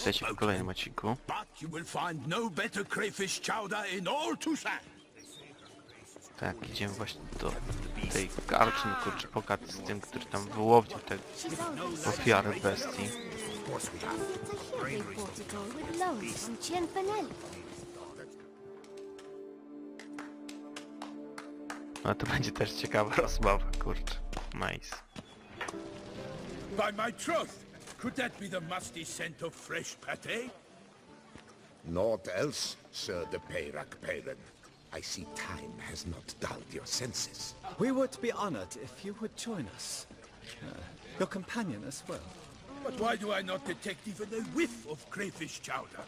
Witajcie w kolejnym odcinku. But you will find no better crayfish chowder in all Tucson. Tak, idziemy właśnie do tej karczmy, kurczę, pogadać z tym, który tam wyłowdził te ofiary bestii. No to będzie też ciekawa rozmowa, kurczę. Nice. By my troth, could that be the musty scent of fresh pâté? Naught else, Sir de Peyrac-Peyran. I see time has not dulled your senses. We would be honored if you would join us. Your companion as well. But why do I not detect even a whiff of crayfish chowder?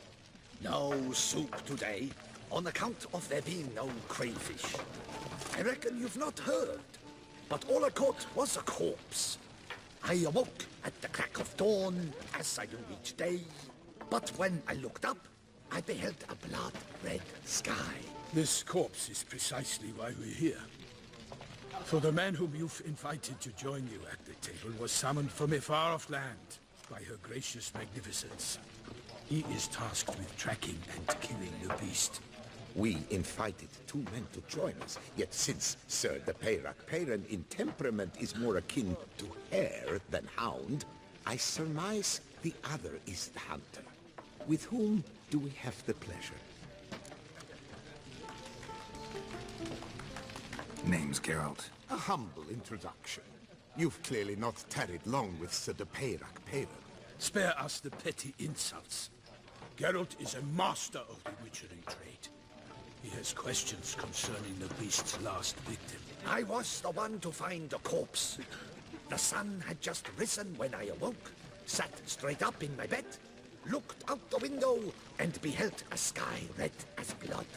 No soup today, on account of there being no crayfish. I reckon you've not heard, but all I caught was a corpse. I awoke at the crack of dawn, as I do each day, but when I looked up, I beheld a blood-red sky. This corpse is precisely why we're here. For the man whom you've invited to join you at the table was summoned from a far-off land by her gracious magnificence. He is tasked with tracking and killing the beast. We invited two men to join us, yet since Sir de Peyrac-Peyran in temperament is more akin to hare than hound, I surmise the other is the hunter. With whom do we have the pleasure? Name's Geralt. A humble introduction. You've clearly not tarried long with Sir de Peyrac-Peyran. Spare us the petty insults. Geralt is a master of the witchery trade. He has questions concerning the beast's last victim. I was the one to find the corpse. The sun had just risen when I awoke, sat straight up in my bed, looked out the window, and beheld a sky red as blood.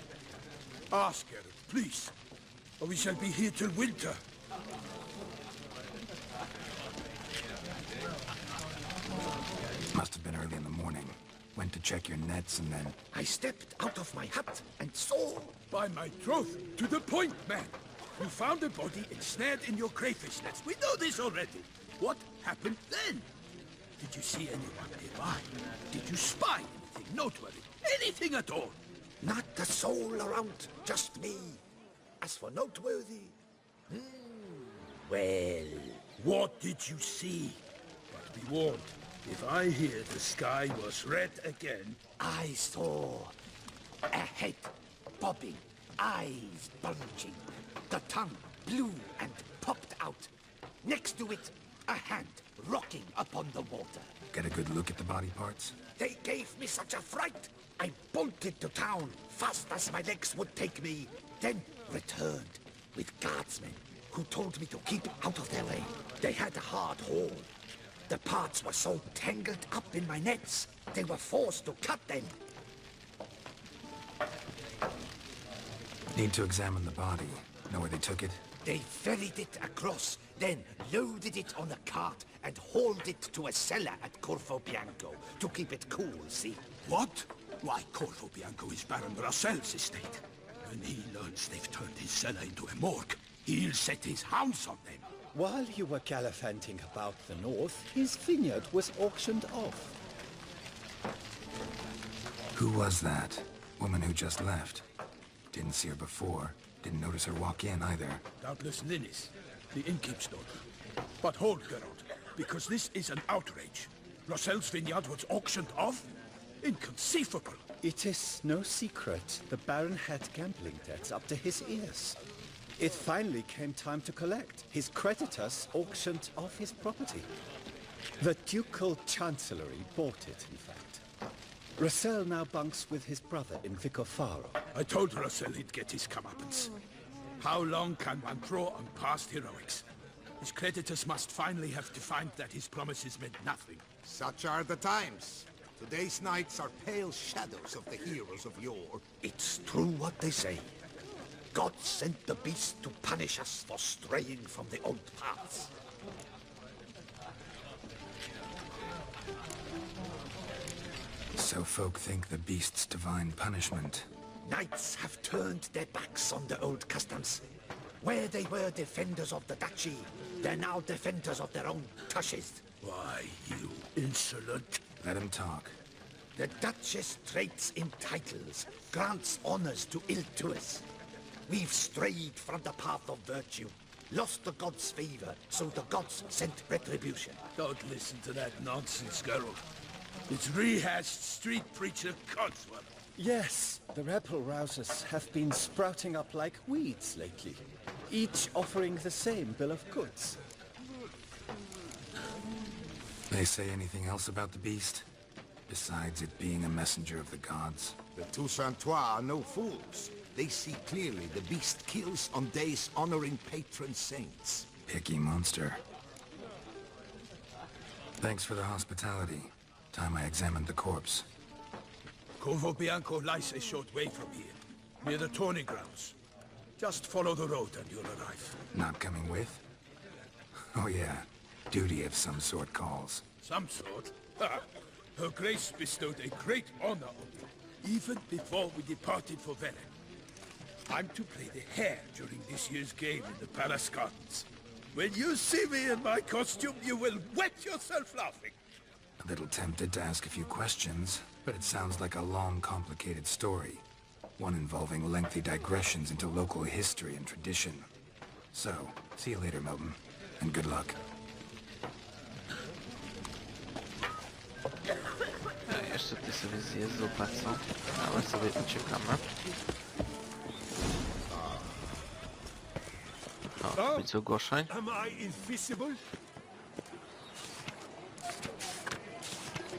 Ask Geralt, please, or we shall be here till winter. Must have been early in the morning. Went to check your nets and then... I stepped out of my hut and saw... By my troth, to the point, man. You found a body ensnared in your crayfish nets. We know this already. What happened then? Did you see anyone nearby? Did you spy anything noteworthy? Anything at all? Not a soul around, just me. As for noteworthy... well... What did you see? But be warned, if I hear the sky was red again... I saw a head bobbing, eyes bulging, the tongue blue and popped out. Next to it, a hand rocking upon the water. Get a good look at the body parts? They gave me such a fright, I bolted to town fast as my legs would take me, then returned with guardsmen who told me to keep out of their way. They had a hard haul. The parts were so tangled up in my nets, they were forced to cut them. Need to examine the body. Know where they took it? They ferried it across, then loaded it on a cart and hauled it to a cellar at Corvo Bianco to keep it cool, see? What? Why, Corvo Bianco is Baron Russell's estate. When he learns they've turned his cellar into a morgue, he'll set his hounds on them. While you were gallivanting about the north, his vineyard was auctioned off. Who was that? Woman who just left. Didn't see her before. Didn't notice her walk in either. Doubtless Linnis, the innkeep's daughter. But hold, Geralt, because this is an outrage. Russell's vineyard was auctioned off? Inconceivable. It is no secret the Baron had gambling debts up to his ears. It finally came time to collect. His creditors auctioned off his property. The Ducal Chancellery bought it, in fact. Russell now bunks with his brother in Vicofaro. I told Russell he'd get his comeuppance. How long can one draw on past heroics? His creditors must finally have to find that his promises meant nothing. Such are the times. Today's knights are pale shadows of the heroes of yore. It's true what they say. God sent the beast to punish us for straying from the old paths. So folk think the beast's divine punishment. Knights have turned their backs on the old customs. Where they were defenders of the duchy, they're now defenders of their own tushes. Why, you insolent... Let him talk. The Duchess trades in titles, grants honors to ill-doers. We've strayed from the path of virtue, lost the gods' favor, so the gods sent retribution. Don't listen to that nonsense, Geralt. It's rehashed street preacher codswallop. Yes, the rebel rousers have been sprouting up like weeds lately, each offering the same bill of goods. They say anything else about the beast? Besides it being a messenger of the gods? The Toussaintois are no fools. They see clearly the beast kills on days honoring patron saints. Picky monster. Thanks for the hospitality. Time I examined the corpse. Corvo Bianco lies a short way from here, near the tourney grounds. Just follow the road and you'll arrive. Not coming with? Oh yeah, duty of some sort calls. Some sort? Ha! Her Grace bestowed a great honor on you, even before we departed for Velen. I'm to play the hare during this year's game in the Palace Gardens. When you see me in my costume, you will wet yourself laughing. A little tempted to ask a few questions, but it sounds like a long, complicated story. One involving lengthy digressions into local history and tradition. So, see you later, Milton, and good luck. Jeszcze ty sobie zjedz zupę, co? A my sobie uciekamy. O, widzę ogłoszeń.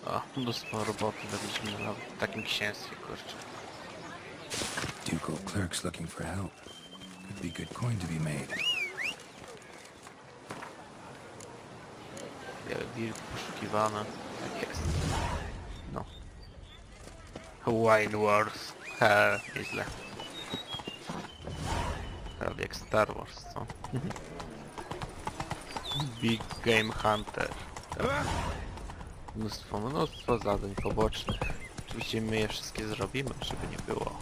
O, mnóstwo roboty do Wiedźmina w takim księstwie, kurczę. Ducal clerks looking for help. Could be good coin to be made. Białe wilki poszukiwane. Tak jest. No. Wine Wars. He, nieźle. Prawie jak Star Wars, co? Big Game Hunter. Mnóstwo zadań pobocznych. Oczywiście my je wszystkie zrobimy, żeby nie było.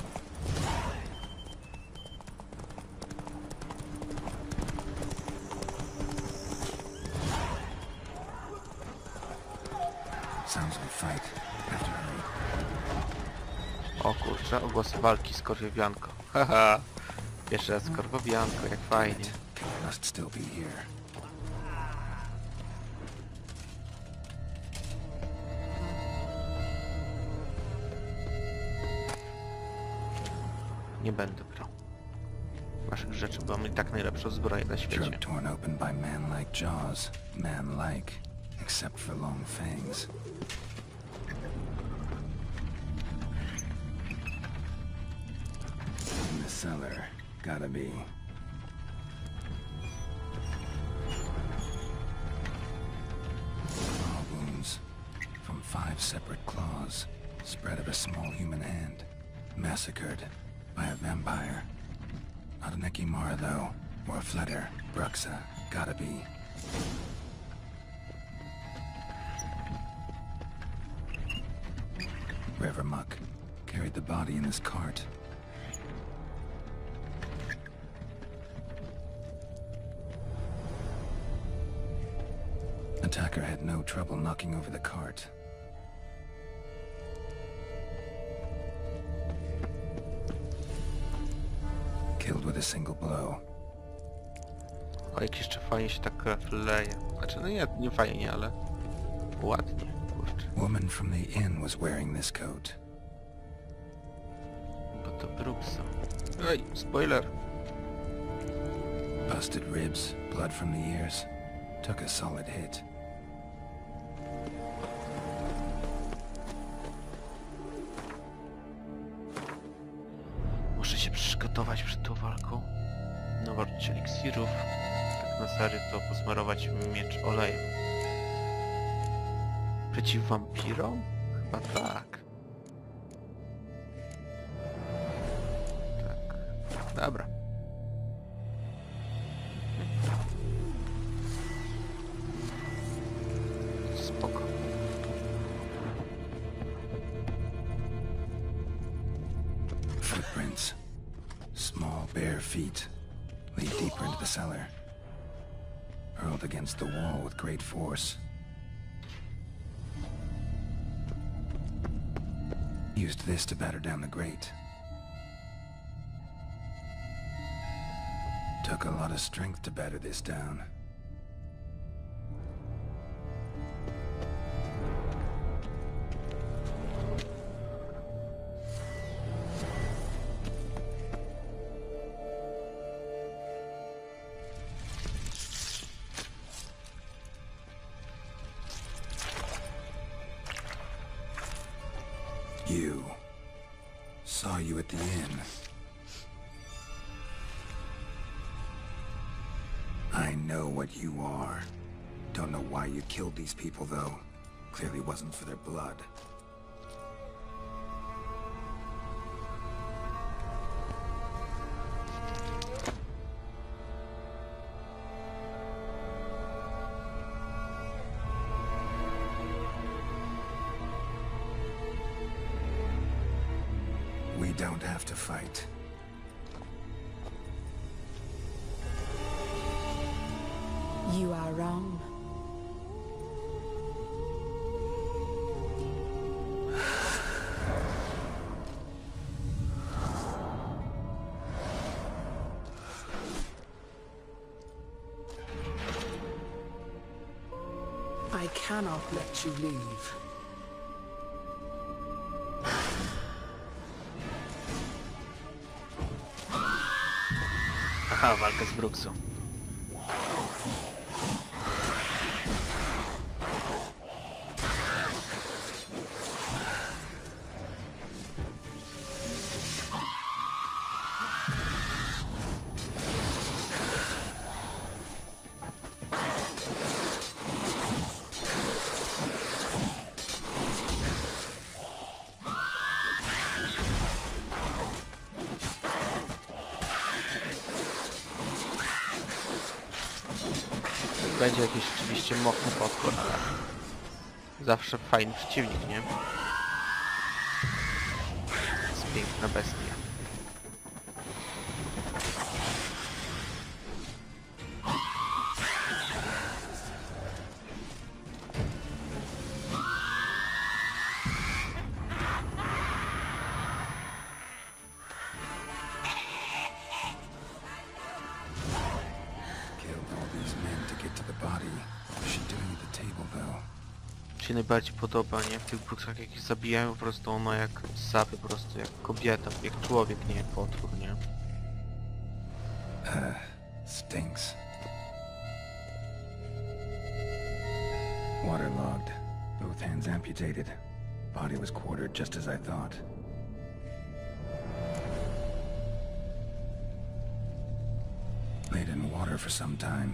Sounds like fight. Have to hurry. O kurczę, ogłosy walki z korwowianką. Haha. Pierwszy raz z korwowianką, jak fajnie. Must still be here. Nie będę brał waszych rzeczy, bo mamy i tak najlepszą zbroję na świecie. Throat torn open by man-like jaws. Man-like, except for long fangs. In the cellar, gotta be. Claw wounds from 5 separate claws, spread of a small human hand, massacred by a vampire. Not an Ekimara though, or a Flutter, Bruxa, gotta be. River Muck carried the body in his cart. Attacker had no trouble knocking over the cart. Killed with a single blow. O, jak jeszcze fajnie się tak krew leje. Znaczy, no nie fajnie, ale ładnie, kurczę. Woman from the inn was wearing this coat. Bo to Bruxa. Ej, spoiler! Busted ribs, blood from the ears. Took a solid hit. Muszę się przygotować przed tą walką. Nawarczyć eliksirów. Tak na serio to posmarować miecz olejem. Przeciw wampirom? Chyba tak. Tak. Dobra. Spoko. Footprints. Small, bare feet lead deeper into the cellar. Hurled against the wall with great force. Used this to batter down the grate. Took a lot of strength to batter this down. You. Saw you at the inn. I know what you are. Don't know why you killed these people, though. Clearly wasn't for their blood. We don't have to fight. You are wrong. I cannot let you leave. Aha, walka z Bruksą. Będzie jakiś oczywiście mocny potwór, ale zawsze fajny przeciwnik, nie? Jest piękna bestia. Się najbardziej podoba, nie? W tych bruksach jak ich zabijają, po prostu ona jak sapy, po prostu jak kobieta, jak człowiek, nie jak potwór, nie? Stinks. Waterlogged. Both hands amputated. Body was quartered just as I thought. Laid in water for some time.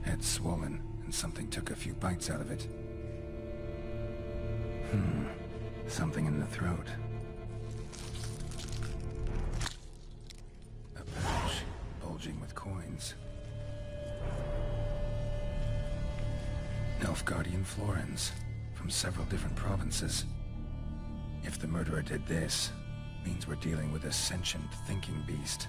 Head swollen, and something took a few bites out of it. Something in the throat. A pouch, bulging with coins. Nilfgaardian florins, from several different provinces. If the murderer did this, means we're dealing with a sentient, thinking beast.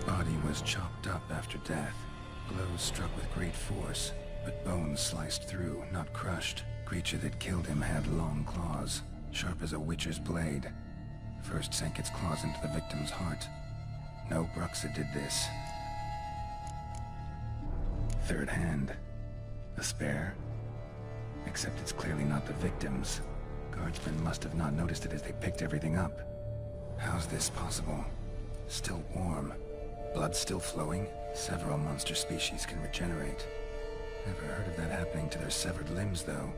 Body was chopped up after death. Blows struck with great force, but bones sliced through, not crushed. Creature that killed him had long claws, sharp as a witcher's blade. First sank its claws into the victim's heart. No Bruxa did this. Third hand. A spare? Except it's clearly not the victim's. Guardsmen must have not noticed it as they picked everything up. How's this possible? Still warm. Blood still flowing? Several monster species can regenerate. Never heard of that happening to their severed limbs, though.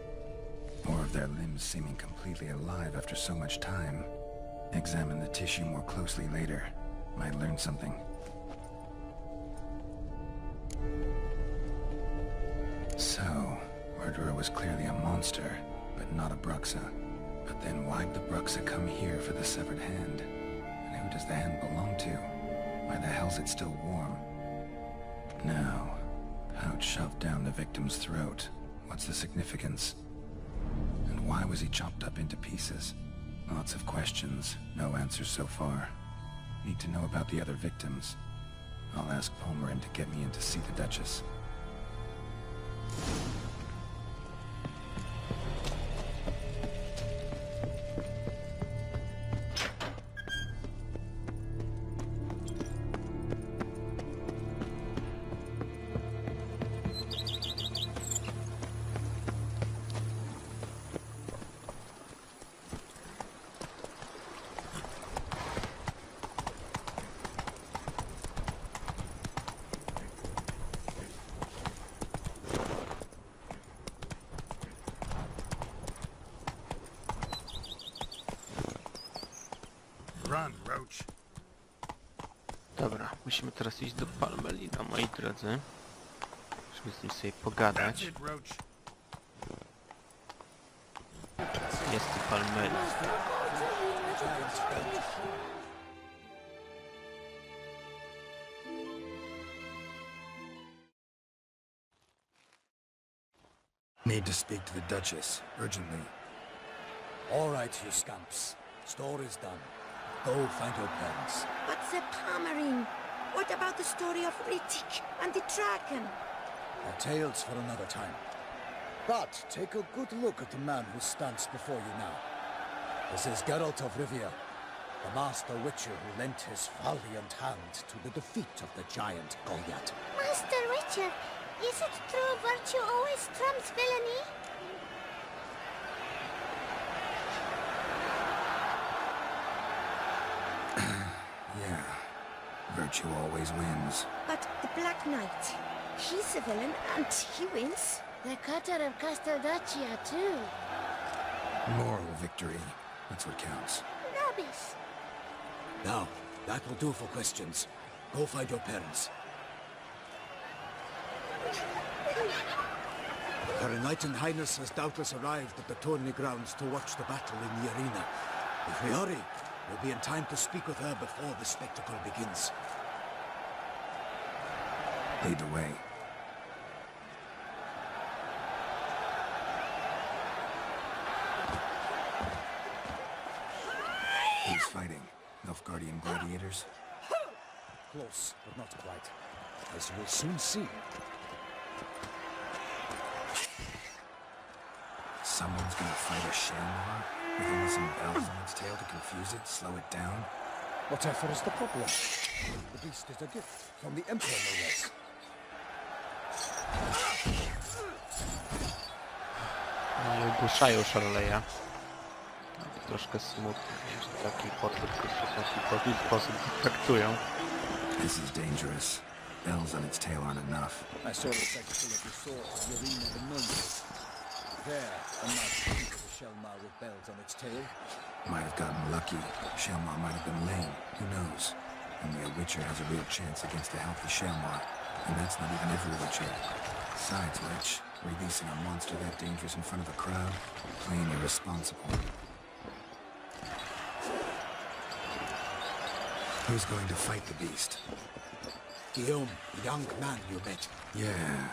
Or of their limbs seeming completely alive after so much time. Examine the tissue more closely later. Might learn something. So, murderer was clearly a monster, but not a Bruxa. But then why'd the Bruxa come here for the severed hand? And who does the hand belong to? Why the hell's it still warm? Now, pouch shoved down the victim's throat. What's the significance? And why was he chopped up into pieces? Lots of questions, no answers so far. Need to know about the other victims. I'll ask Palmerin to get me in to see the Duchess. on, Roach. Dobra, musimy teraz iść do Palmelina, moi drodzy. Musimy z nim sobie pogadać. That's it, Roach. Jest tu Palmelin. Need to speak to the Duchess, urgently. All right, you scamps. Story's done. Go find your parents. But the Palmerine, what about the story of Rittik and the dragon? Our tales for another time. But take a good look at the man who stands before you now. This is Geralt of Rivia, the master witcher who lent his valiant hand to the defeat of the giant Goliath. Master Richard, is it true virtue always trumps villainy? Yeah, virtue always wins. But the Black Knight, he's a villain and he wins. The cutter of Casteldacia too. Moral victory, that's what counts. Nobis. Now, that will do for questions. Go find your parents. Her Enlightened Highness has doubtless arrived at the tourney grounds to watch the battle in the arena. If we hurry, we'll be in time to speak with her before the spectacle begins. Lead the way. Who's fighting? Nilfgaardian gladiators? Close, but not quite. As you will soon see. Someone's gonna fight a Shamrock with only some bells on its tail to confuse it, slow it down? Whatever is the problem? The beast is a gift from the Emperor, no less. No i ogłuszają Szarleja. Troszkę smutny, że taki portret w taki sposób traktują. This is dangerous. Bells on its tail aren't enough. I saw the spectacle of the sword of the arena the moment. There, a knight with a Shelmar with bells on its tail. Might have gotten lucky. Shelmar might have been lame. Who knows? Only a witcher has a real chance against a healthy Shelmar. And that's not even every witcher. Besides which, releasing a monster that dangerous in front of a crowd? Plain irresponsible. Who's going to fight the beast? Guillaume, the young man you met. Yeah.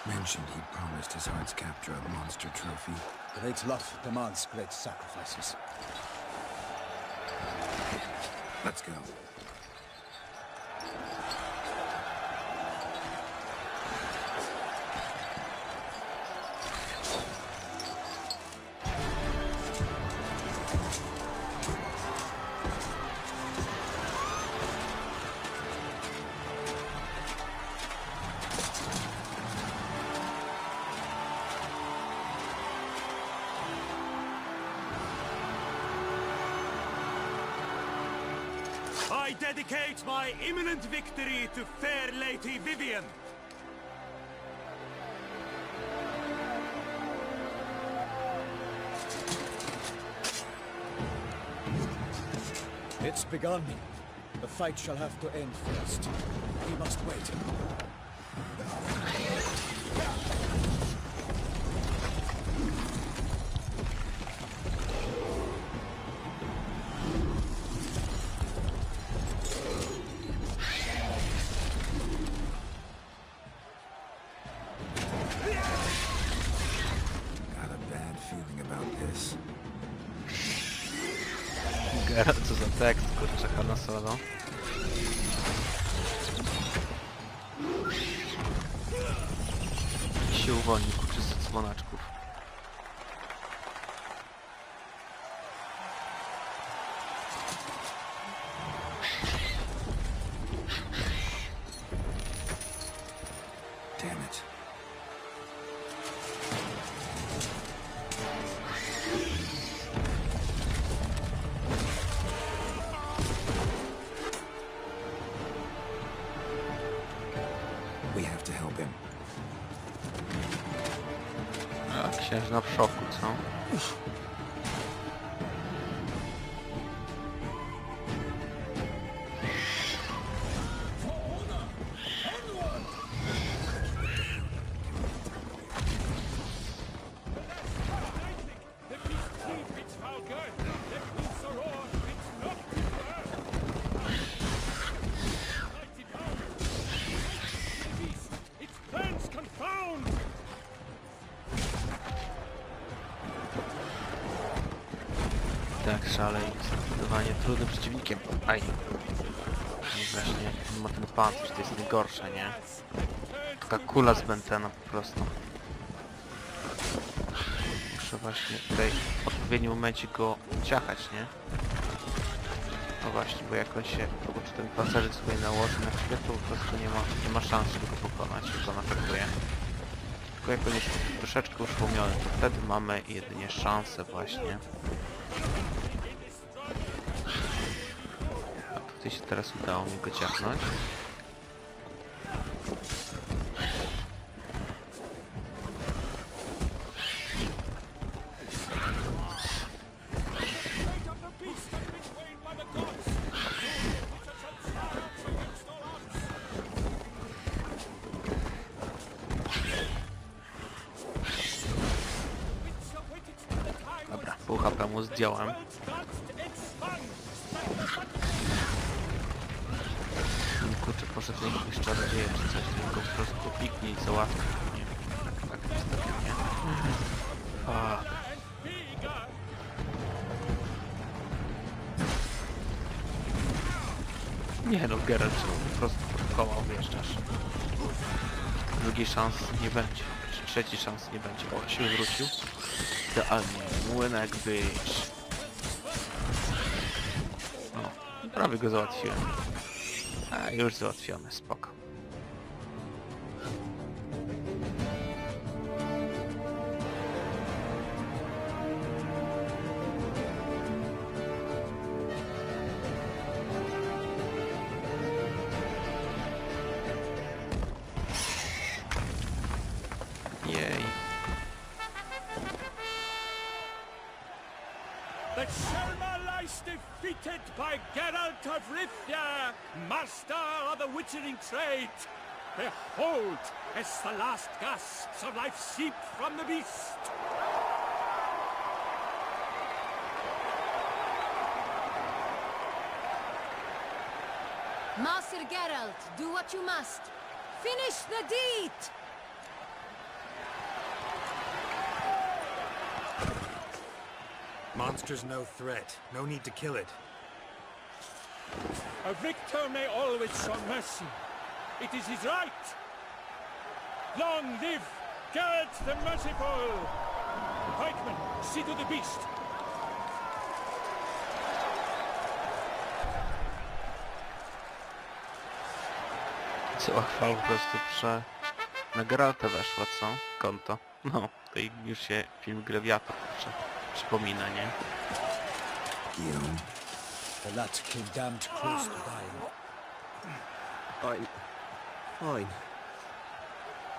Mentioned he promised his heart's capture a monster trophy. Great love demands great sacrifices. Let's go. I dedicate my imminent victory to fair Lady Vivian. It's begun. The fight shall have to end first. We must wait. Got a bad feeling about this. Geralt, co za tekst, kurczę, Han Solo. I się uwolni, kurczę, z dzwonaczków. Damn it. We have to help him. A, księżna w szoku, co? Tak, Szarlej jest zdecydowanie trudnym przeciwnikiem. Aj. I właśnie ma ten pancerz, to jest najgorsze, nie? Taka kula zbędna po prostu. Muszę właśnie tutaj w odpowiednim momencie go ciachać, nie? No właśnie, bo jak on się, czy ten pancerzyk sobie nałoży na chwilę, to po prostu nie ma szans, żeby go pokonać, jak on atakuje. Tylko jak on jest troszeczkę uszłomiony, to wtedy mamy jedynie szansę właśnie. A tutaj się teraz udało mi go ciachnąć. Dobra, pół HP mu zdjąłem. Kurczę, poszedł na jakiegoś czarodzieja czy coś, tylko go po prostu kliknie i załatwi. Nie, tak niestety nie. Fuck. Nie no, Geralt po prostu pod koła wjeżdżasz. Drugiej szansy nie będzie, czy trzeciej szansy nie będzie. O, się wrócił. Idealnie, młynek wyjść. No, prawie go załatwiłem. A, już załatwione, spoko. Jej. The Shelma lies defeated by Geralt of Rivia, master of the witchering trade. Behold, as the last gasps of life seep from the beast. Master Geralt, do what you must. Finish the deed! Monster's no threat. No need to kill it. A victor may always show mercy. It is his right. Long live Geralt the Merciful! Pikemen, see to the beast. Cała chwała po prostu na Geralta weszła, co? Konto. No, tutaj już się film Greviata przypomina, nie? The lad came damned close to dying. Fine. Fine.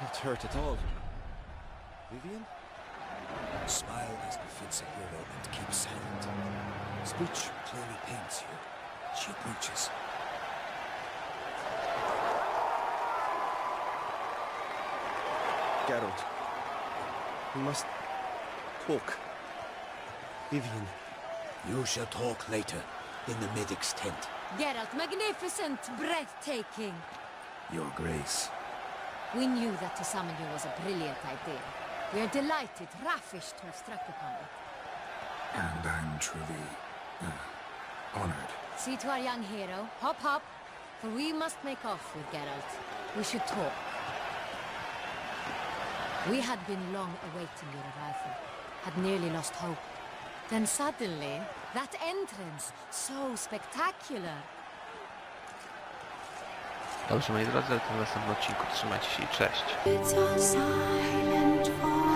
Not hurt at all. Vivian? Smile as befits a hero and keep silent. Speech clearly pains you. She approaches. Geralt. We must talk. Vivian. You shall talk later, in the medic's tent. Geralt, magnificent, breathtaking. Your Grace. We knew that to summon you was a brilliant idea. We are delighted, ravished to have struck upon it. And I'm truly honored. See to our young hero. Hop, hop. For we must make off with Geralt. We should talk. We had been long awaiting your arrival. Had nearly lost hope. Then suddenly, that entrance, so spectacular. Dobrze, moi drodzy, ale to w następnym odcinku. Trzymajcie się i cześć. It's all silent for